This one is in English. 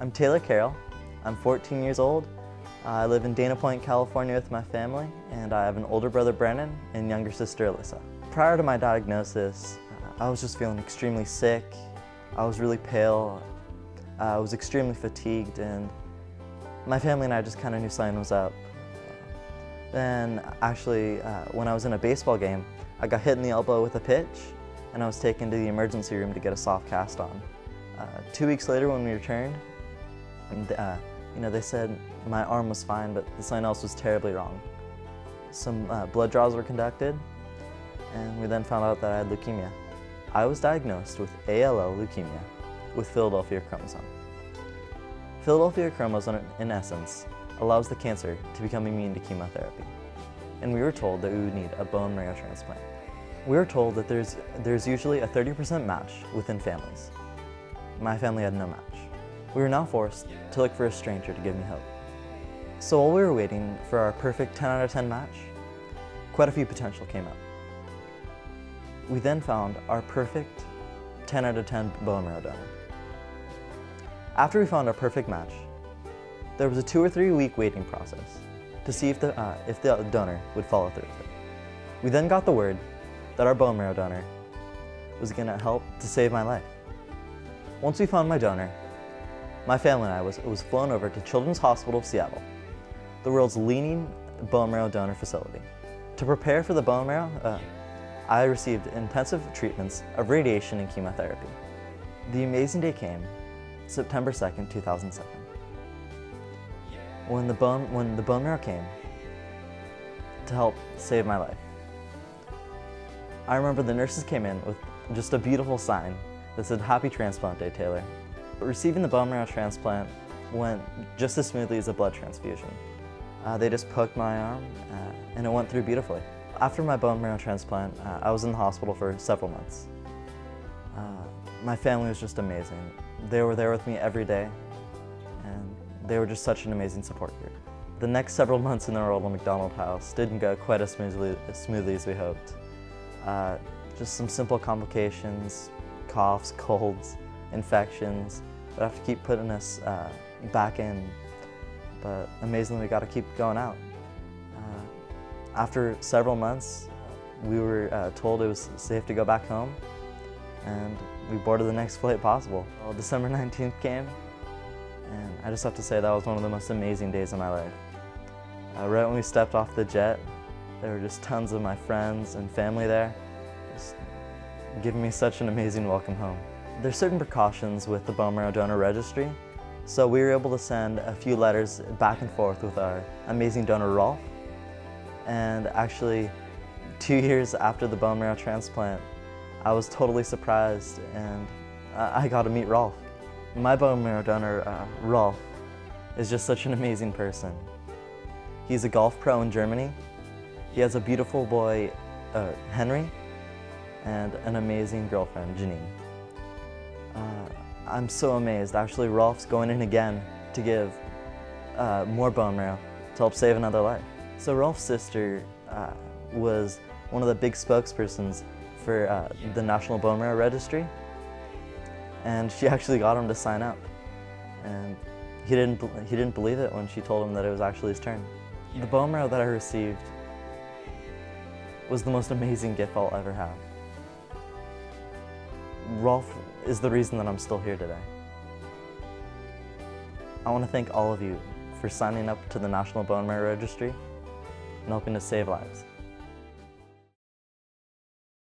I'm Taylor Carroll. I'm 14 years old. I live in Dana Point, California with my family, and I have an older brother, Brennan, and younger sister, Alyssa. Prior to my diagnosis, I was just feeling extremely sick. I was really pale. I was extremely fatigued, and my family and I just kind of knew something was up. Then, actually, when I was in a baseball game, I got hit in the elbow with a pitch, and I was taken to the emergency room to get a soft cast on. 2 weeks later, when we returned, they said my arm was fine, but something else was terribly wrong. Some blood draws were conducted, and we then found out that I had leukemia. I was diagnosed with ALL leukemia with Philadelphia chromosome. Philadelphia chromosome, in essence, allows the cancer to become immune to chemotherapy. And we were told that we would need a bone marrow transplant. We were told that there's usually a 30% match within families. My family had no match. We were now forced to look for a stranger to give me hope. So while we were waiting for our perfect 10 out of 10 match, quite a few potential came up. We then found our perfect 10 out of 10 bone marrow donor. After we found our perfect match, there was a 2 or 3 week waiting process to see if the donor would follow through with it. We then got the word that our bone marrow donor was going to help to save my life. Once we found my donor, my family and I was flown over to Children's Hospital of Seattle, the world's leading bone marrow donor facility. To prepare for the bone marrow, I received intensive treatments of radiation and chemotherapy. The amazing day came, September 2nd, 2007. When the bone marrow came to help save my life. I remember the nurses came in with just a beautiful sign that said, "Happy Transplant Day, Taylor." Receiving the bone marrow transplant went just as smoothly as a blood transfusion. They just poked my arm and it went through beautifully. After my bone marrow transplant, I was in the hospital for several months. My family was just amazing. They were there with me every day, and they were just such an amazing support group. The next several months in the Ronald McDonald House didn't go quite as smoothly as we hoped. Just some simple complications, coughs, colds, infections, that have to keep putting us back in. But amazingly, we got to keep going out. After several months, we were told it was safe to go back home, and we boarded the next flight possible. Well, December 19th came, and I just have to say that was one of the most amazing days of my life. Right when we stepped off the jet, there were just tons of my friends and family there, just giving me such an amazing welcome home. There's certain precautions with the bone marrow donor registry, so we were able to send a few letters back and forth with our amazing donor, Rolf. And actually, 2 years after the bone marrow transplant, I was totally surprised, and I got to meet Rolf. My bone marrow donor, Rolf, is just such an amazing person. He's a golf pro in Germany. He has a beautiful boy, Henry, and an amazing girlfriend, Janine. I'm so amazed. Actually, Rolf's going in again to give more bone marrow to help save another life. So Rolf's sister was one of the big spokespersons for the National Bone Marrow Registry, and she actually got him to sign up. And he didn't believe it when she told him that it was actually his turn. The bone marrow that I received was the most amazing gift I'll ever have. Rolf is the reason that I'm still here today. I want to thank all of you for signing up to the National Bone Marrow Registry and helping to save lives.